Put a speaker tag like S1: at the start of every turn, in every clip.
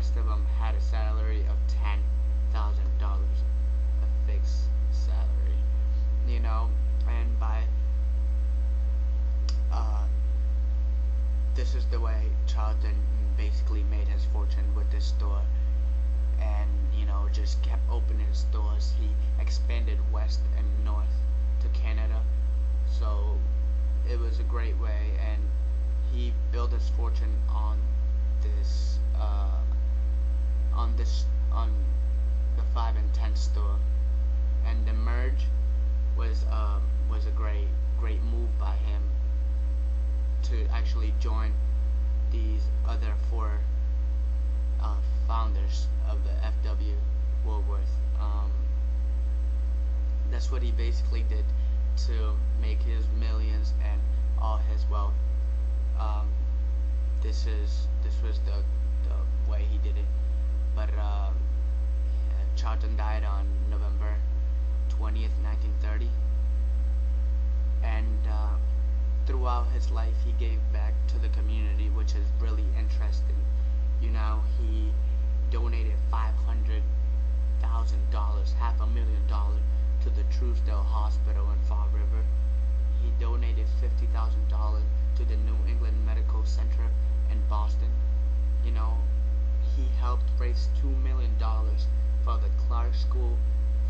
S1: rest of them had a salary of $10,000, a fixed salary, you know. And by uh, this is the way Charlton basically made his fortune with this store, and just kept opening stores. He expanded west and north to Canada, so it was a great way, and he built his fortune this uh, on the 5 and 10 store. And the merge was a great move by him to actually join these other four founders of the FW Woolworth. That's what he basically did to make his millions and all his wealth. Um, this was the way he did it. But Charlton died on November 20th, 1930, and throughout his life he gave back to the community, which is really interesting. He donated $500,000, $500,000, to the Truesdale Hospital in Fall River. He donated $50,000 to the New England Medical Center in Boston. He helped raise $2 million for the Clark School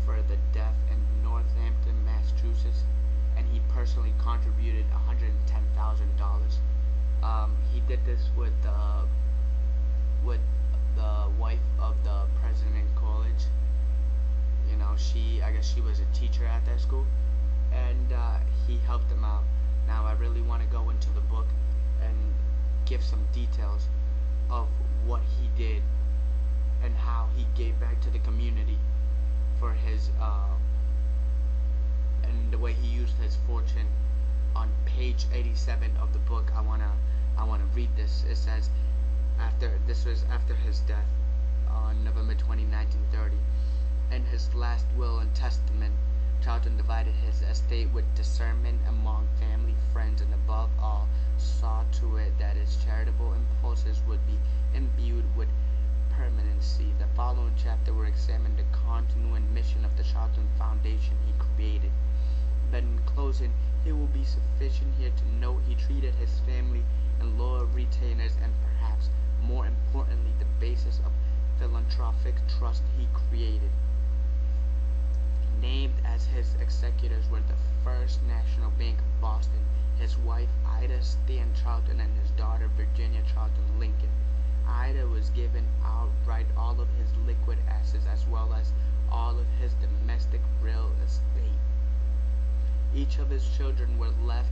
S1: for the Deaf in Northampton, Massachusetts, and he personally contributed $110,000. He did this with the wife of the president college. I guess she was a teacher at that school, and he helped them out. Now I really want to go into the book and give some details of what he did and how he gave back to the community for his and the way he used his fortune. On page 87 of the book, I wanna read this. It says, this was after his death on November 20, 1930. In his last will and testament, Charlton divided his estate with discernment among family, friends, and above all, saw to it that his charitable impulses would be imbued with permanency. The following chapter will examine the continuing mission of the Charlton Foundation he created. But in closing, it will be sufficient here to note he treated his family and loyal retainers, and perhaps more importantly, the basis of philanthropic trust he created. Named as his executors were the First National Bank of Boston, his wife Ida Stan Charlton, and his daughter Virginia Charlton Lincoln. Ida was given outright all of his liquid assets as well as all of his domestic real estate. Each of his children were left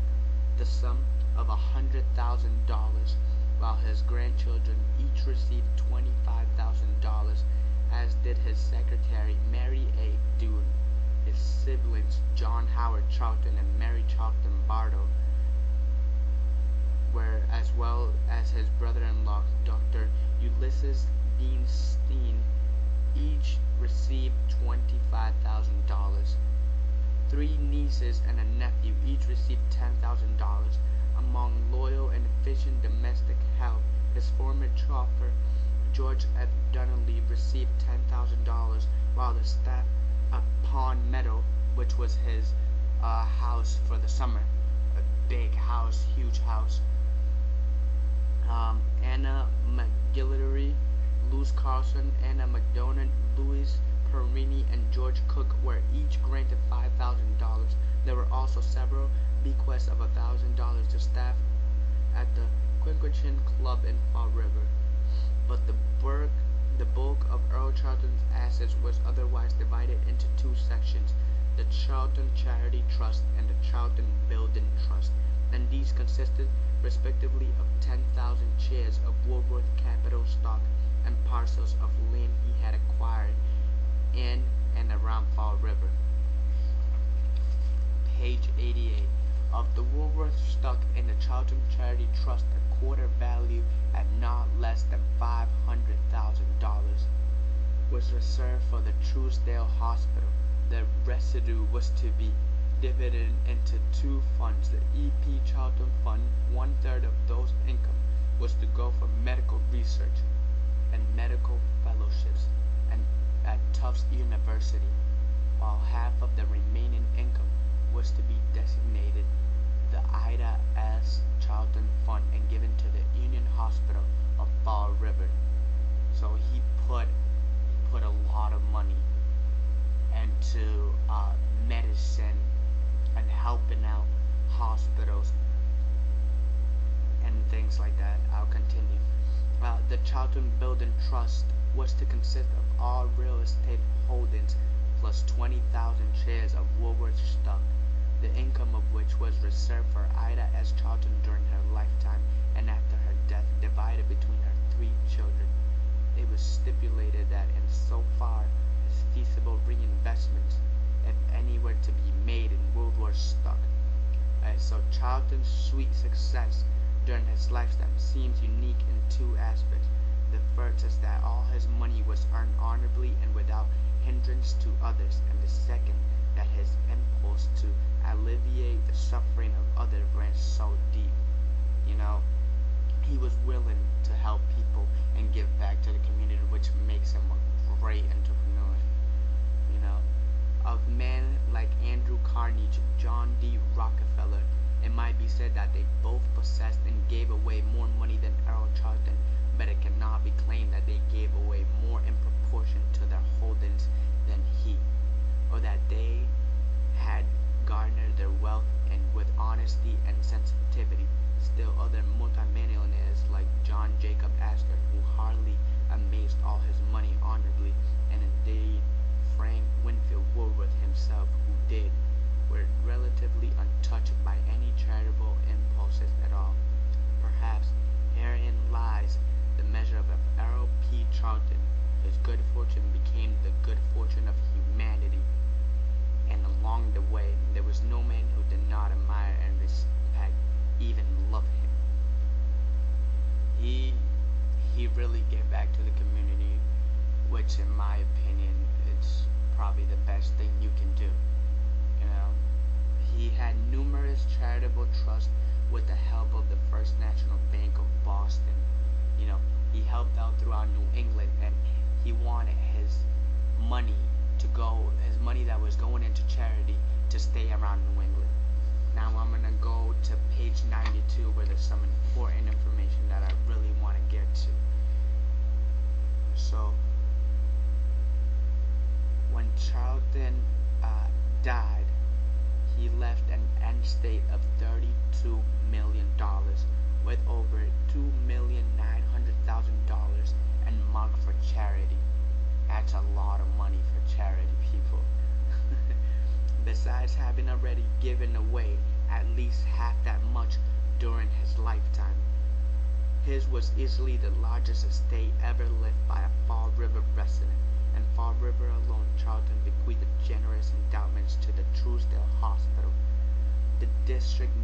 S1: the sum of $100,000, while his grandchildren each received $25,000, as did his secretary Mary A. Dune, his siblings John Howard Charlton and Mary Charlton Bardo, as well as his brother-in-law Dr. Ulysses Bean Steen, each received $25,000. 3 nieces and a nephew each received $10,000. Among loyal and efficient domestic help, his former chauffeur George F. Donnelly received $10,000, while the staff at Pond Meadow, which was his house for the summer, a big house, huge house, Anna McGillivray, Luz Carlson, Anna McDonald, Louis Perini, and George Cook were each granted $5,000. There were also several bequests of $1,000 to staff at the Quinquechin Club in Fall River. But the bulk of Earl Charlton's assets was otherwise divided into 2 sections, the Charlton Charity Trust and the Charlton Building Trust, and these consisted respectively of 10,000 shares of Woolworth Capital stock and parcels of land he had acquired in and around Fall River. Page 88. Of the Woolworth stock in the Charlton Charity Trust, a quarter value at not less than $500,000 was reserved for the Truesdale Hospital. The residue was to be dividended into 2 funds. The E.P. Charlton Fund, 1/3 of those income was to go for medical research, and medical fellowships and at Tufts University, while half of the remaining income was to be designated the Ida S. Charlton Fund and given to the Union Hospital of Fall River. So he put a lot of money into medicine and helping out hospitals and things like that. I'll continue. The Charlton Building Trust was to consist of all real estate holdings plus 20,000 shares of Woolworth stock, the income of which was reserved for Ida S. Charlton during her lifetime and after her death, divided between her 3 children. It was stipulated that in so far as feasible reinvestments, if any, were to be made in Woolworth stock. So Charlton's sweet success during his lifetime seems unique in 2 aspects. The first is that all his money was earned honorably and without hindrance to others, and the second, that his impulse to alleviate the suffering of others ran so deep. You know, he was willing to help people and give back to the community, which makes him a great entrepreneur. You know, of men like Andrew Carnegie, John D. Rockefeller, it might be said that they both possessed and gave away more money than Earl Charlton, but it cannot be claimed that they gave away more in proportion to their holdings than he, or that they had garnered their wealth and with honesty and sensitivity. Still other multimillionaires like John Jacob Astor, who hardly amassed all his money honorably, and indeed Frank Winfield Woolworth himself, who did, were relatively untouched by any charitable impulses at all. Perhaps herein lies the measure of Earl P. Charlton. His good fortune became the good fortune of humanity, and along the way there was no man who did not admire and respect, even love him. He really gave back to the community, which in my opinion is probably the best thing you can do. You know, he had numerous charitable trusts with the help of the First National Bank of Boston. You know, he helped out throughout New England, and he wanted his money his money that was going into charity, to stay around New England. Now I'm gonna go to page 92, where there's some important information that I really want to get to. So when Charlton died, he left an end state of $32 million, with over $2,900,000 and marked for charity. That's a lot of money for charity, people. Besides having already given away at least half that much during his lifetime. His was easily the largest estate ever left by a Fall River resident, and Fall River alone, Charlton bequeathed generous endowments to the Truesdale Hospital. The district